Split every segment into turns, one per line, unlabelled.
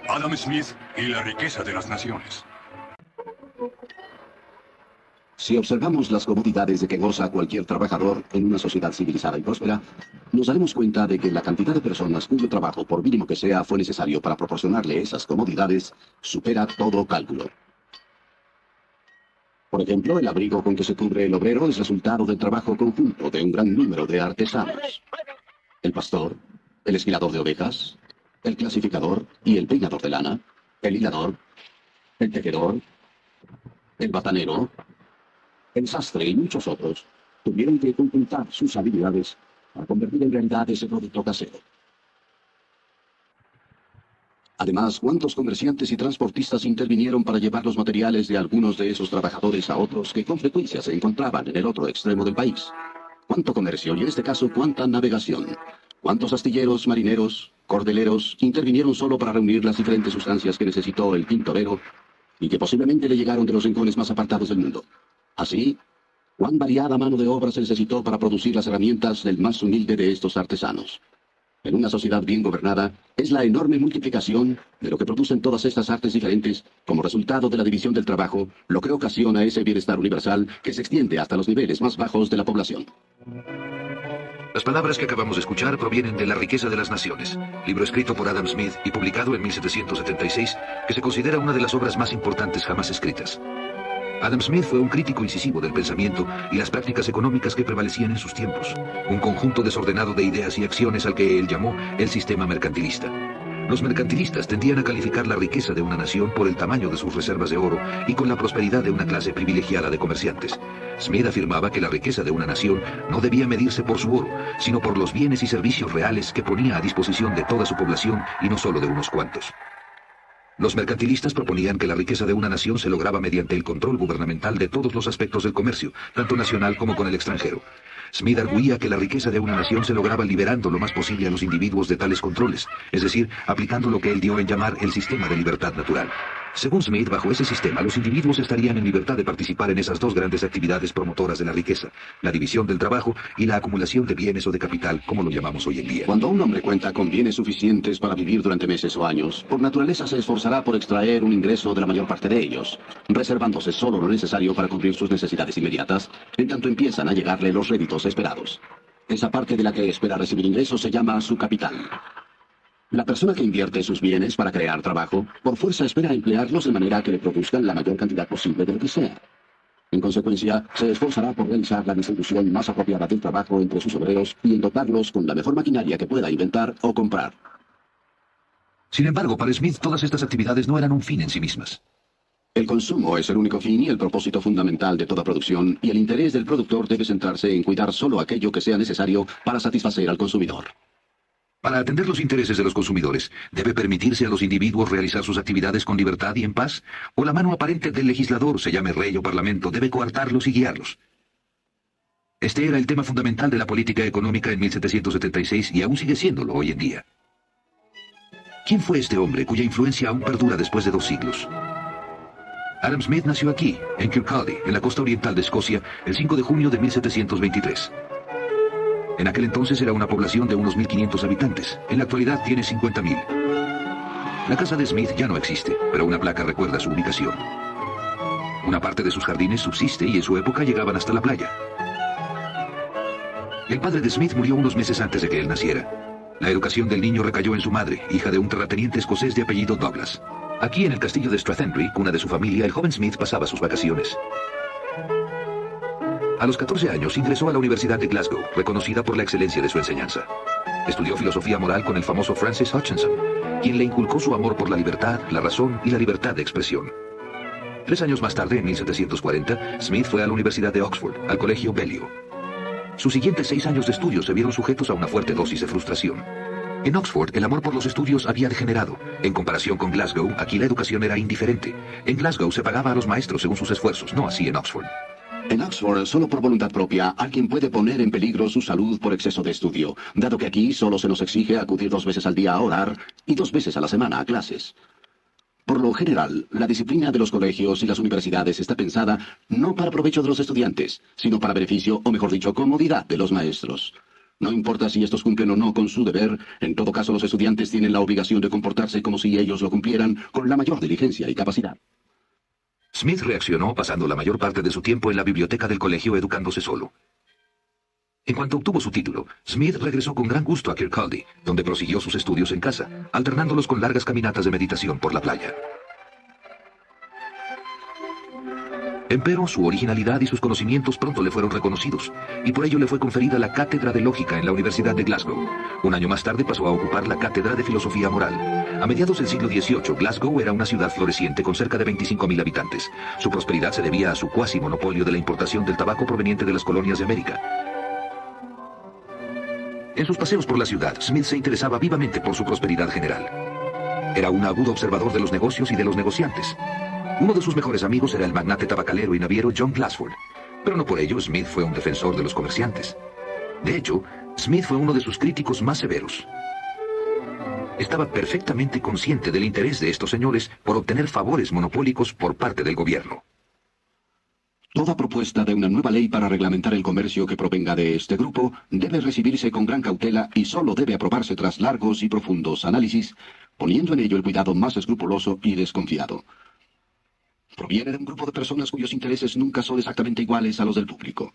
Adam Smith y la riqueza de las naciones.
Si observamos las comodidades de que goza cualquier trabajador en una sociedad civilizada y próspera, nos daremos cuenta de que la cantidad de personas cuyo trabajo, por mínimo que sea, fue necesario para proporcionarle esas comodidades, supera todo cálculo. Por ejemplo, el abrigo con que se cubre el obrero es resultado del trabajo conjunto de un gran número de artesanos. El pastor, el esquilador de ovejas, el clasificador y el peinador de lana, el hilador, el tejedor, el batanero, el sastre y muchos otros tuvieron que conjuntar sus habilidades para convertir en realidad ese producto casero. Además, ¿cuántos comerciantes y transportistas intervinieron para llevar los materiales de algunos de esos trabajadores a otros que con frecuencia se encontraban en el otro extremo del país? ¿Cuánto comercio y en este caso cuánta navegación? ¿Cuántos astilleros, marineros, cordeleros intervinieron solo para reunir las diferentes sustancias que necesitó el tintorero y que posiblemente le llegaron de los rincones más apartados del mundo? Así, ¿cuán variada mano de obra se necesitó para producir las herramientas del más humilde de estos artesanos? En una sociedad bien gobernada, es la enorme multiplicación de lo que producen todas estas artes diferentes como resultado de la división del trabajo lo que ocasiona ese bienestar universal que se extiende hasta los niveles más bajos de la población.
Las palabras que acabamos de escuchar provienen de La riqueza de las naciones, libro escrito por Adam Smith y publicado en 1776, que se considera una de las obras más importantes jamás escritas. Adam Smith fue un crítico incisivo del pensamiento y las prácticas económicas que prevalecían en sus tiempos, un conjunto desordenado de ideas y acciones al que él llamó el sistema mercantilista. Los mercantilistas tendían a calificar la riqueza de una nación por el tamaño de sus reservas de oro y con la prosperidad de una clase privilegiada de comerciantes. Smith afirmaba que la riqueza de una nación no debía medirse por su oro, sino por los bienes y servicios reales que ponía a disposición de toda su población y no solo de unos cuantos. Los mercantilistas proponían que la riqueza de una nación se lograba mediante el control gubernamental de todos los aspectos del comercio, tanto nacional como con el extranjero. Smith arguía que la riqueza de una nación se lograba liberando lo más posible a los individuos de tales controles, es decir, aplicando lo que él dio en llamar el sistema de libertad natural. Según Smith, bajo ese sistema, los individuos estarían en libertad de participar en esas dos grandes actividades promotoras de la riqueza, la división del trabajo y la acumulación de bienes o de capital, como lo llamamos hoy en día.
Cuando un hombre cuenta con bienes suficientes para vivir durante meses o años, por naturaleza se esforzará por extraer un ingreso de la mayor parte de ellos, reservándose solo lo necesario para cubrir sus necesidades inmediatas, en tanto empiezan a llegarle los réditos esperados. Esa parte de la que espera recibir ingresos se llama su capital. La persona que invierte sus bienes para crear trabajo, por fuerza espera emplearlos de manera que le produzcan la mayor cantidad posible de lo que sea. En consecuencia, se esforzará por realizar la distribución más apropiada del trabajo entre sus obreros y en dotarlos con la mejor maquinaria que pueda inventar o comprar.
Sin embargo, para Smith, todas estas actividades no eran un fin en sí mismas.
El consumo es el único fin y el propósito fundamental de toda producción, y el interés del productor debe centrarse en cuidar solo aquello que sea necesario para satisfacer al consumidor.
Para atender los intereses de los consumidores, ¿debe permitirse a los individuos realizar sus actividades con libertad y en paz? ¿O la mano aparente del legislador, se llame rey o parlamento, debe coartarlos y guiarlos? Este era el tema fundamental de la política económica en 1776 y aún sigue siéndolo hoy en día. ¿Quién fue este hombre cuya influencia aún perdura después de 2 siglos? Adam Smith nació aquí, en Kirkcaldy, en la costa oriental de Escocia, el 5 de junio de 1723. En aquel entonces era una población de unos 1.500 habitantes. En la actualidad tiene 50.000. La casa de Smith ya no existe, pero una placa recuerda su ubicación. Una parte de sus jardines subsiste y en su época llegaban hasta la playa. El padre de Smith murió unos meses antes de que él naciera. La educación del niño recayó en su madre, hija de un terrateniente escocés de apellido Douglas. Aquí en el castillo de Strathentry, cuna de su familia, el joven Smith pasaba sus vacaciones. A los 14 años ingresó a la Universidad de Glasgow, reconocida por la excelencia de su enseñanza. Estudió filosofía moral con el famoso Francis Hutchinson, quien le inculcó su amor por la libertad, la razón y la libertad de expresión. 3 años más tarde, en 1740, Smith fue a la Universidad de Oxford, al colegio Balliol. Sus siguientes 6 años de estudio se vieron sujetos a una fuerte dosis de frustración. En Oxford, el amor por los estudios había degenerado. En comparación con Glasgow, aquí la educación era indiferente. En Glasgow se pagaba a los maestros según sus esfuerzos, no así en Oxford.
En Oxford, solo por voluntad propia, alguien puede poner en peligro su salud por exceso de estudio, dado que aquí solo se nos exige acudir 2 veces al día a orar y 2 veces a la semana a clases. Por lo general, la disciplina de los colegios y las universidades está pensada no para provecho de los estudiantes, sino para beneficio, o mejor dicho, comodidad de los maestros. No importa si estos cumplen o no con su deber, en todo caso los estudiantes tienen la obligación de comportarse como si ellos lo cumplieran con la mayor diligencia y capacidad.
Smith reaccionó pasando la mayor parte de su tiempo en la biblioteca del colegio educándose solo. En cuanto obtuvo su título, Smith regresó con gran gusto a Kirkcaldy, donde prosiguió sus estudios en casa, alternándolos con largas caminatas de meditación por la playa. Empero, su originalidad y sus conocimientos pronto le fueron reconocidos, y por ello le fue conferida la cátedra de lógica en la Universidad de Glasgow. Un año más tarde pasó a ocupar la cátedra de filosofía moral. A mediados del siglo XVIII, Glasgow era una ciudad floreciente con cerca de 25.000 habitantes. Su prosperidad se debía a su cuasi monopolio de la importación del tabaco proveniente de las colonias de América. En sus paseos por la ciudad, Smith se interesaba vivamente por su prosperidad general. Era un agudo observador de los negocios y de los negociantes. Uno de sus mejores amigos era el magnate tabacalero y naviero John Glassford, pero no por ello Smith fue un defensor de los comerciantes. De hecho, Smith fue uno de sus críticos más severos. Estaba perfectamente consciente del interés de estos señores por obtener favores monopólicos por parte del gobierno.
Toda propuesta de una nueva ley para reglamentar el comercio que provenga de este grupo debe recibirse con gran cautela y solo debe aprobarse tras largos y profundos análisis, poniendo en ello el cuidado más escrupuloso y desconfiado. Proviene de un grupo de personas cuyos intereses nunca son exactamente iguales a los del público.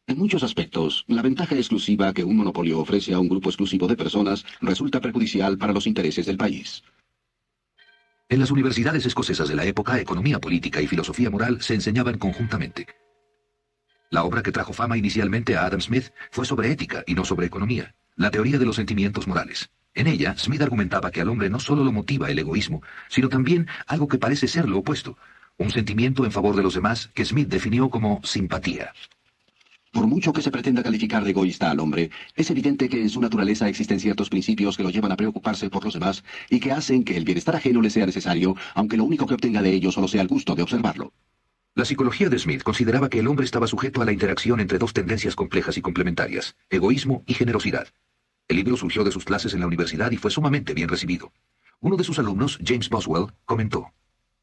En muchos aspectos, la ventaja exclusiva que un monopolio ofrece a un grupo exclusivo de personas resulta perjudicial para los intereses del país.
En las universidades escocesas de la época, economía política y filosofía moral se enseñaban conjuntamente. La obra que trajo fama inicialmente a Adam Smith fue sobre ética y no sobre economía, la teoría de los sentimientos morales. En ella, Smith argumentaba que al hombre no solo lo motiva el egoísmo, sino también algo que parece ser lo opuesto, un sentimiento en favor de los demás que Smith definió como simpatía.
Por mucho que se pretenda calificar de egoísta al hombre, es evidente que en su naturaleza existen ciertos principios que lo llevan a preocuparse por los demás y que hacen que el bienestar ajeno le sea necesario, aunque lo único que obtenga de ello solo sea el gusto de observarlo.
La psicología de Smith consideraba que el hombre estaba sujeto a la interacción entre dos tendencias complejas y complementarias, egoísmo y generosidad. El libro surgió de sus clases en la universidad y fue sumamente bien recibido. Uno de sus alumnos, James Boswell, comentó: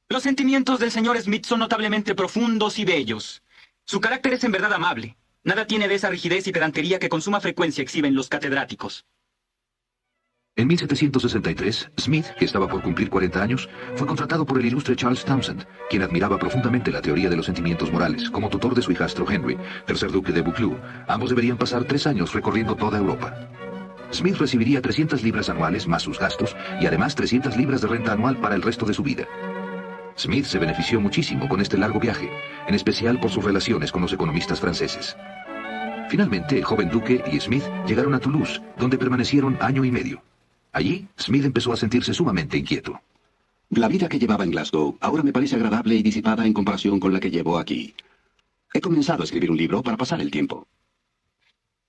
Los sentimientos del señor Smith son notablemente profundos y bellos. Su carácter es en verdad amable. Nada tiene de esa rigidez y pedantería que con suma frecuencia exhiben los catedráticos.
En 1763, Smith, que estaba por cumplir 40 años, fue contratado por el ilustre Charles Townshend, quien admiraba profundamente la teoría de los sentimientos morales, como tutor de su hijastro Henry, tercer duque de Buccleuch. Ambos deberían pasar 3 años recorriendo toda Europa. Smith recibiría 300 libras anuales más sus gastos y además 300 libras de renta anual para el resto de su vida. Smith se benefició muchísimo con este largo viaje, en especial por sus relaciones con los economistas franceses. Finalmente, el joven duque y Smith llegaron a Toulouse, donde permanecieron año y medio. Allí, Smith empezó a sentirse sumamente inquieto.
La vida que llevaba en Glasgow ahora me parece agradable y disipada en comparación con la que llevo aquí. He comenzado a escribir un libro para pasar el tiempo.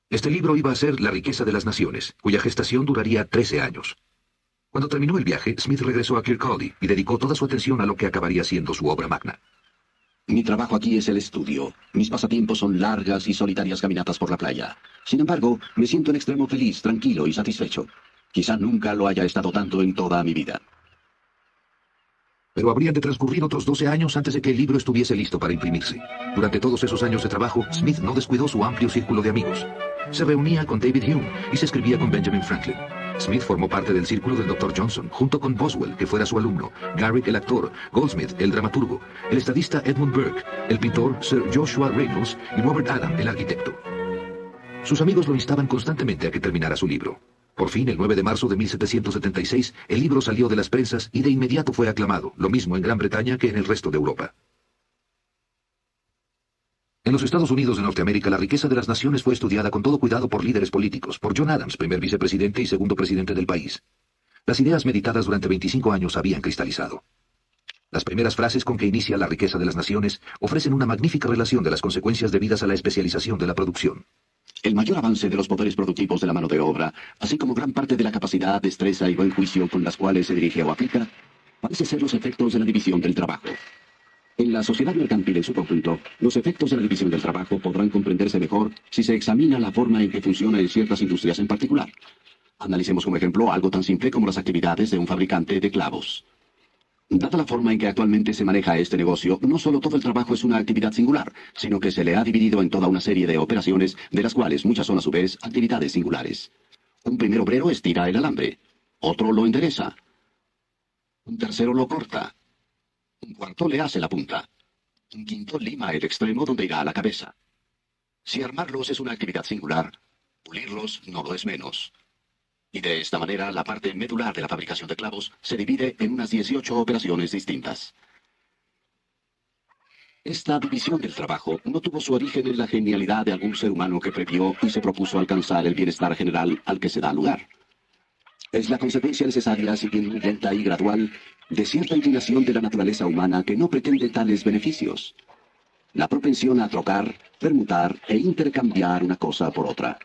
Este libro iba a ser La riqueza de las naciones, cuya gestación duraría 13 años. Cuando terminó el viaje, Smith regresó a Kirkcaldy y dedicó toda su atención a lo que acabaría siendo su obra magna.
Mi trabajo aquí es el estudio. Mis pasatiempos son largas y solitarias caminatas por la playa. Sin embargo, me siento en extremo feliz, tranquilo y satisfecho. Quizá nunca lo haya estado tanto en toda mi vida.
Pero habrían de transcurrir otros 12 años antes de que el libro estuviese listo para imprimirse. Durante todos esos años de trabajo, Smith no descuidó su amplio círculo de amigos. Se reunía con David Hume y se escribía con Benjamin Franklin. Smith formó parte del círculo del Dr. Johnson, junto con Boswell, que fuera su alumno, Garrick el actor, Goldsmith el dramaturgo, el estadista Edmund Burke, el pintor Sir Joshua Reynolds y Robert Adam el arquitecto. Sus amigos lo instaban constantemente a que terminara su libro. Por fin, el 9 de marzo de 1776, el libro salió de las prensas y de inmediato fue aclamado, lo mismo en Gran Bretaña que en el resto de Europa. En los Estados Unidos de Norteamérica, la riqueza de las naciones fue estudiada con todo cuidado por líderes políticos, por John Adams, primer vicepresidente y segundo presidente del país. Las ideas meditadas durante 25 años habían cristalizado. Las primeras frases con que inicia La riqueza de las naciones ofrecen una magnífica relación de las consecuencias debidas a la especialización de la producción.
El mayor avance de los poderes productivos de la mano de obra, así como gran parte de la capacidad, destreza y buen juicio con las cuales se dirige o aplica, parece ser los efectos de la división del trabajo. En la sociedad mercantil en su conjunto, los efectos de la división del trabajo podrán comprenderse mejor si se examina la forma en que funciona en ciertas industrias en particular. Analicemos como ejemplo algo tan simple como las actividades de un fabricante de clavos. Dada la forma en que actualmente se maneja este negocio, no solo todo el trabajo es una actividad singular, sino que se le ha dividido en toda una serie de operaciones, de las cuales muchas son a su vez actividades singulares. Un primer obrero estira el alambre, otro lo endereza, un tercero lo corta, un cuarto le hace la punta, un quinto lima el extremo donde irá la cabeza. Si armarlos es una actividad singular, pulirlos no lo es menos. Y de esta manera, la parte medular de la fabricación de clavos se divide en unas 18 operaciones distintas. Esta división del trabajo no tuvo su origen en la genialidad de algún ser humano que previó y se propuso alcanzar el bienestar general al que se da lugar. Es la consecuencia necesaria, si bien muy lenta y gradual, de cierta inclinación de la naturaleza humana que no pretende tales beneficios. La propensión a trocar, permutar e intercambiar una cosa por otra.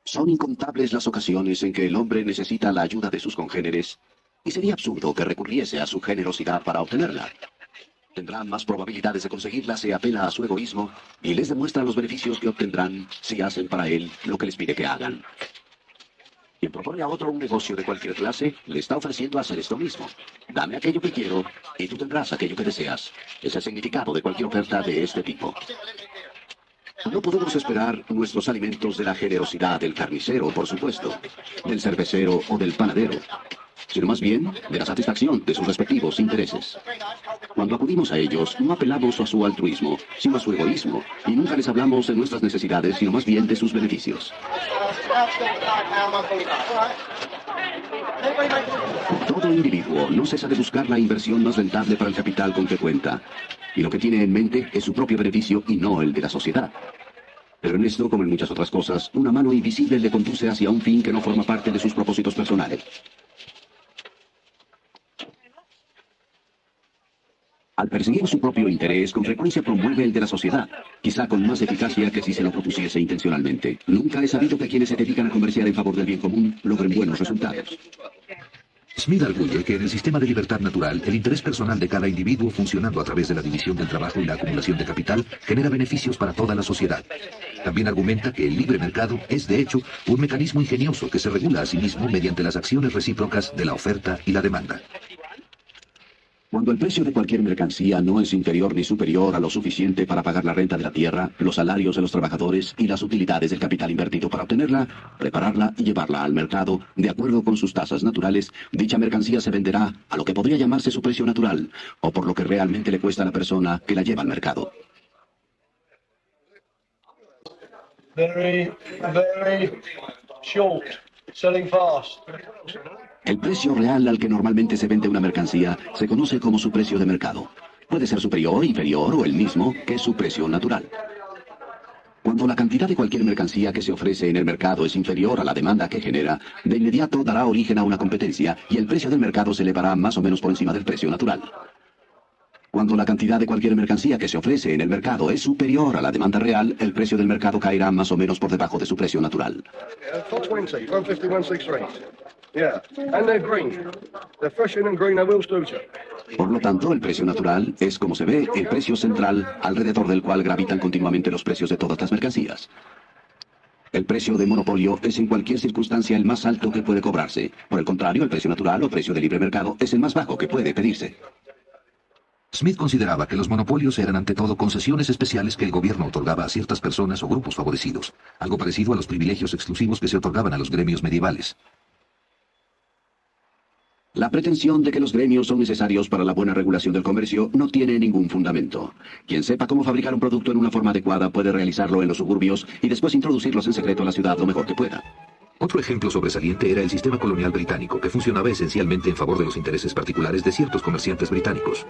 Son incontables las ocasiones en que el hombre necesita la ayuda de sus congéneres, y sería absurdo que recurriese a su generosidad para obtenerla. Tendrán más probabilidades de conseguirla si apela a su egoísmo y les demuestra los beneficios que obtendrán si hacen para él lo que les pide que hagan. Quien propone a otro un negocio de cualquier clase, le está ofreciendo hacer esto mismo. Dame aquello que quiero y tú tendrás aquello que deseas. Es el significado de cualquier oferta de este tipo. No podemos esperar nuestros alimentos de la generosidad del carnicero, por supuesto, del cervecero o del panadero, sino más bien de la satisfacción de sus respectivos intereses. Cuando acudimos a ellos, no apelamos a su altruismo, sino a su egoísmo, y nunca les hablamos de nuestras necesidades, sino más bien de sus beneficios. Todo individuo no cesa de buscar la inversión más rentable para el capital con que cuenta, y lo que tiene en mente es su propio beneficio y no el de la sociedad. Pero en esto, como en muchas otras cosas, una mano invisible le conduce hacia un fin que no forma parte de sus propósitos personales. Al perseguir su propio interés, con frecuencia promueve el de la sociedad, quizá con más eficacia que si se lo propusiese intencionalmente. Nunca he sabido que quienes se dedican a comerciar en favor del bien común logren buenos resultados.
Smith arguye que en el sistema de libertad natural, el interés personal de cada individuo funcionando a través de la división del trabajo y la acumulación de capital genera beneficios para toda la sociedad. También argumenta que el libre mercado es, de hecho, un mecanismo ingenioso que se regula a sí mismo mediante las acciones recíprocas de la oferta y la demanda.
Cuando el precio de cualquier mercancía no es inferior ni superior a lo suficiente para pagar la renta de la tierra, los salarios de los trabajadores y las utilidades del capital invertido para obtenerla, prepararla y llevarla al mercado, de acuerdo con sus tasas naturales, dicha mercancía se venderá a lo que podría llamarse su precio natural, o por lo que realmente le cuesta a la persona que la lleva al mercado.
Very short. Selling fast.
El precio real al que normalmente se vende una mercancía se conoce como su precio de mercado. Puede ser superior, inferior o el mismo que su precio natural. Cuando la cantidad de cualquier mercancía que se ofrece en el mercado es inferior a la demanda que genera, de inmediato dará origen a una competencia y el precio del mercado se elevará más o menos por encima del precio natural. Cuando la cantidad de cualquier mercancía que se ofrece en el mercado es superior a la demanda real, el precio del mercado caerá más o menos por debajo de su precio natural.
420, 150, 163. Yeah, and they're green. They're fresh and green, they will suit you.
Por lo tanto, el precio natural es, como se ve, el precio central alrededor del cual gravitan continuamente los precios de todas las mercancías. El precio de monopolio es en cualquier circunstancia el más alto que puede cobrarse. Por el contrario, el precio natural o precio de libre mercado es el más bajo que puede pedirse.
Smith consideraba que los monopolios eran ante todo concesiones especiales que el gobierno otorgaba a ciertas personas o grupos favorecidos, algo parecido a los privilegios exclusivos que se otorgaban a los gremios medievales.
La pretensión de que los gremios son necesarios para la buena regulación del comercio no tiene ningún fundamento. Quien sepa cómo fabricar un producto en una forma adecuada puede realizarlo en los suburbios y después introducirlos en secreto a la ciudad lo mejor que pueda.
Otro ejemplo sobresaliente era el sistema colonial británico, que funcionaba esencialmente en favor de los intereses particulares de ciertos comerciantes británicos.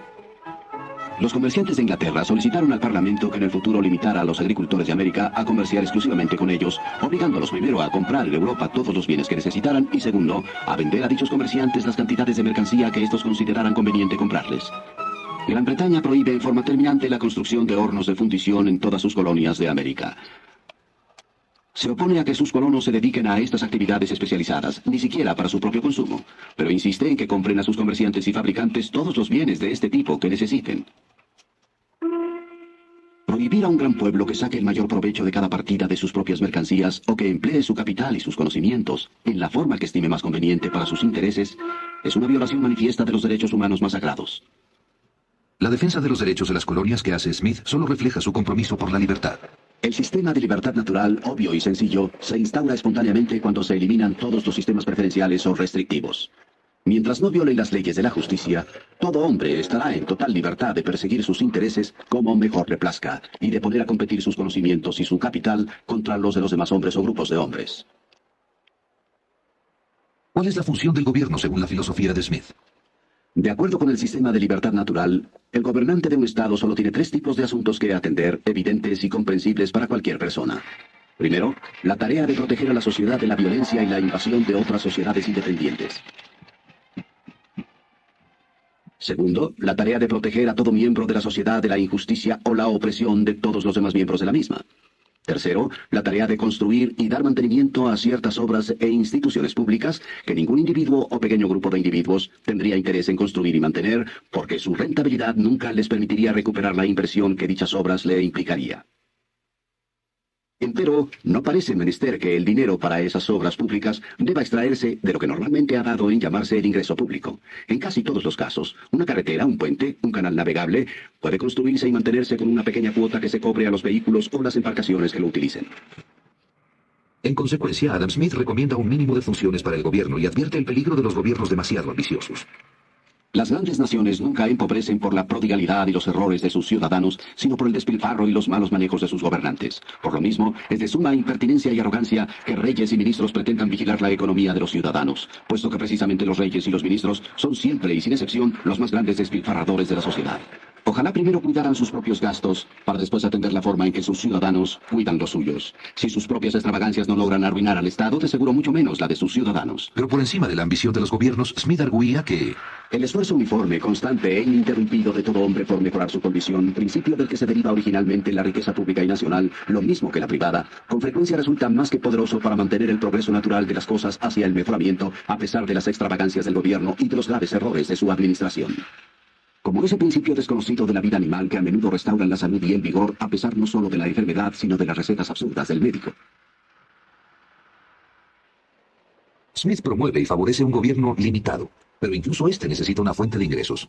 Los comerciantes de Inglaterra solicitaron al Parlamento que en el futuro limitara a los agricultores de América a comerciar exclusivamente con ellos, obligándolos primero a comprar en Europa todos los bienes que necesitaran y segundo, a vender a dichos comerciantes las cantidades de mercancía que estos consideraran conveniente comprarles. Gran Bretaña prohíbe en forma terminante la construcción de hornos de fundición en todas sus colonias de América. Se opone a que sus colonos se dediquen a estas actividades especializadas, ni siquiera para su propio consumo, pero insiste en que compren a sus comerciantes y fabricantes todos los bienes de este tipo que necesiten. Prohibir a un gran pueblo que saque el mayor provecho de cada partida de sus propias mercancías o que emplee su capital y sus conocimientos en la forma que estime más conveniente para sus intereses es una violación manifiesta de los derechos humanos más sagrados.
La defensa de los derechos de las colonias que hace Smith solo refleja su compromiso por la libertad.
El sistema de libertad natural, obvio y sencillo, se instaura espontáneamente cuando se eliminan todos los sistemas preferenciales o restrictivos. Mientras no violen las leyes de la justicia, todo hombre estará en total libertad de perseguir sus intereses como mejor le plazca y de poner a competir sus conocimientos y su capital contra los de los demás hombres o grupos de hombres.
¿Cuál es la función del gobierno según la filosofía de Smith?
De acuerdo con el sistema de libertad natural, el gobernante de un estado solo tiene 3 tipos de asuntos que atender, evidentes y comprensibles para cualquier persona. Primero, la tarea de proteger a la sociedad de la violencia y la invasión de otras sociedades independientes. Segundo, la tarea de proteger a todo miembro de la sociedad de la injusticia o la opresión de todos los demás miembros de la misma. Tercero, la tarea de construir y dar mantenimiento a ciertas obras e instituciones públicas que ningún individuo o pequeño grupo de individuos tendría interés en construir y mantener, porque su rentabilidad nunca les permitiría recuperar la inversión que dichas obras le implicaría. Empero, no parece menester que el dinero para esas obras públicas deba extraerse de lo que normalmente ha dado en llamarse el ingreso público. En casi todos los casos, una carretera, un puente, un canal navegable, puede construirse y mantenerse con una pequeña cuota que se cobre a los vehículos o las embarcaciones que lo utilicen.
En consecuencia, Adam Smith recomienda un mínimo de funciones para el gobierno y advierte el peligro de los gobiernos demasiado ambiciosos.
Las grandes naciones nunca empobrecen por la prodigalidad y los errores de sus ciudadanos, sino por el despilfarro y los malos manejos de sus gobernantes. Por lo mismo, es de suma impertinencia y arrogancia que reyes y ministros pretendan vigilar la economía de los ciudadanos, puesto que precisamente los reyes y los ministros son siempre y sin excepción los más grandes despilfarradores de la sociedad. Ojalá primero cuidaran sus propios gastos, para después atender la forma en que sus ciudadanos cuidan los suyos. Si sus propias extravagancias no logran arruinar al Estado, de seguro mucho menos la de sus ciudadanos.
Pero por encima de la ambición de los gobiernos, Smith arguía que
el esfuerzo uniforme, constante e ininterrumpido de todo hombre por mejorar su condición, principio del que se deriva originalmente la riqueza pública y nacional, lo mismo que la privada, con frecuencia resulta más que poderoso para mantener el progreso natural de las cosas hacia el mejoramiento, a pesar de las extravagancias del gobierno y de los graves errores de su administración. Como ese principio desconocido de la vida animal que a menudo restauran la salud y el vigor, a pesar no solo de la enfermedad, sino de las recetas absurdas del médico.
Smith promueve y favorece un gobierno limitado, pero incluso este necesita una fuente de ingresos.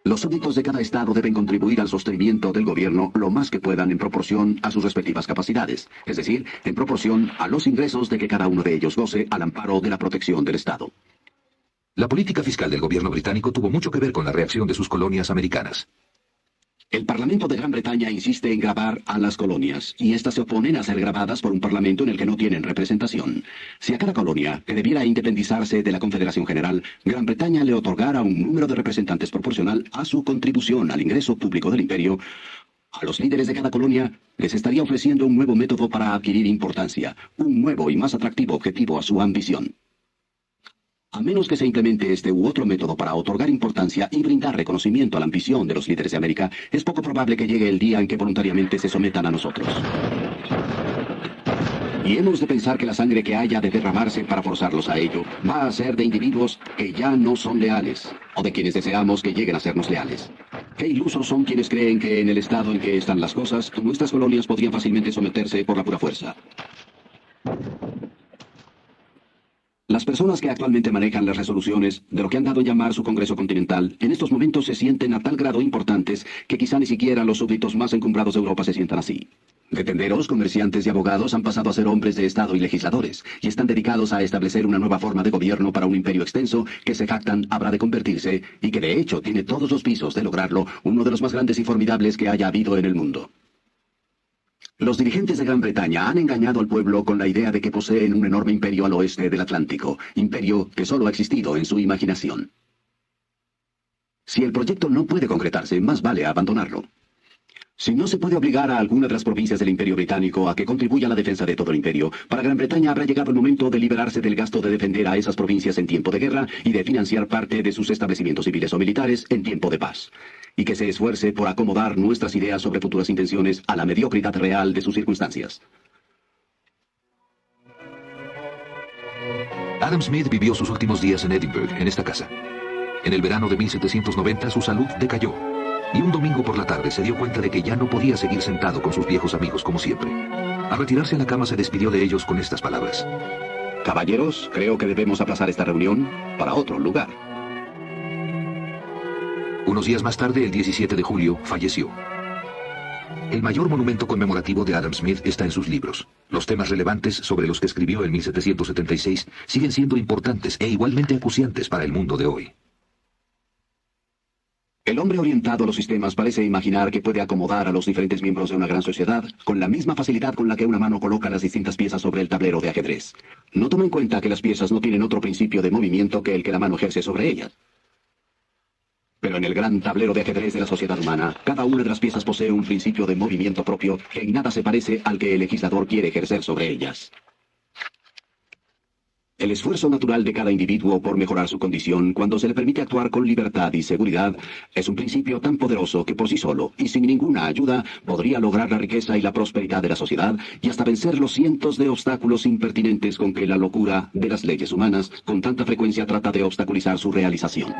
Los súbditos de cada estado deben contribuir al sostenimiento del gobierno lo más que puedan en proporción a sus respectivas capacidades, es decir, en proporción a los ingresos de que cada uno de ellos goce al amparo de la protección del Estado.
La política fiscal del gobierno británico tuvo mucho que ver con la reacción de sus colonias americanas.
El Parlamento de Gran Bretaña insiste en gravar a las colonias, y éstas se oponen a ser grabadas por un parlamento en el que no tienen representación. Si a cada colonia, que debiera independizarse de la Confederación General, Gran Bretaña le otorgara un número de representantes proporcional a su contribución al ingreso público del imperio, a los líderes de cada colonia les estaría ofreciendo un nuevo método para adquirir importancia, un nuevo y más atractivo objetivo a su ambición. A menos que se implemente este u otro método para otorgar importancia y brindar reconocimiento a la ambición de los líderes de América, es poco probable que llegue el día en que voluntariamente se sometan a nosotros. Y hemos de pensar que la sangre que haya de derramarse para forzarlos a ello va a ser de individuos que ya no son leales, o de quienes deseamos que lleguen a sernos leales. Qué ilusos son quienes creen que en el estado en que están las cosas, nuestras colonias podrían fácilmente someterse por la pura fuerza. Las personas que actualmente manejan las resoluciones de lo que han dado en llamar su Congreso Continental, en estos momentos se sienten a tal grado importantes que quizá ni siquiera los súbditos más encumbrados de Europa se sientan así. De tenderos, comerciantes y abogados han pasado a ser hombres de Estado y legisladores, y están dedicados a establecer una nueva forma de gobierno para un imperio extenso que se jactan habrá de convertirse, y que de hecho tiene todos los visos de lograrlo, uno de los más grandes y formidables que haya habido en el mundo. Los dirigentes de Gran Bretaña han engañado al pueblo con la idea de que poseen un enorme imperio al oeste del Atlántico, imperio que solo ha existido en su imaginación. Si el proyecto no puede concretarse, más vale abandonarlo. Si no se puede obligar a alguna de las provincias del Imperio Británico a que contribuya a la defensa de todo el imperio, para Gran Bretaña habrá llegado el momento de liberarse del gasto de defender a esas provincias en tiempo de guerra y de financiar parte de sus establecimientos civiles o militares en tiempo de paz. Y que se esfuerce por acomodar nuestras ideas sobre futuras intenciones a la mediocridad real de sus circunstancias.
Adam Smith vivió sus últimos días en Edinburgh, en esta casa. En el verano de 1790 su salud decayó, Y un domingo por la tarde se dio cuenta de que ya no podía seguir sentado con sus viejos amigos como siempre. Al retirarse a la cama se despidió de ellos con estas palabras.
Caballeros, creo que debemos aplazar esta reunión para otro lugar.
Unos días más tarde, el 17 de julio, falleció. El mayor monumento conmemorativo de Adam Smith está en sus libros. Los temas relevantes sobre los que escribió en 1776 siguen siendo importantes e igualmente acuciantes para el mundo de hoy.
El hombre orientado a los sistemas parece imaginar que puede acomodar a los diferentes miembros de una gran sociedad con la misma facilidad con la que una mano coloca las distintas piezas sobre el tablero de ajedrez. No toma en cuenta que las piezas no tienen otro principio de movimiento que el que la mano ejerce sobre ellas. Pero en el gran tablero de ajedrez de la sociedad humana, cada una de las piezas posee un principio de movimiento propio que en nada se parece al que el legislador quiere ejercer sobre ellas. El esfuerzo natural de cada individuo por mejorar su condición cuando se le permite actuar con libertad y seguridad es un principio tan poderoso que por sí solo y sin ninguna ayuda podría lograr la riqueza y la prosperidad de la sociedad y hasta vencer los cientos de obstáculos impertinentes con que la locura de las leyes humanas con tanta frecuencia trata de obstaculizar su realización.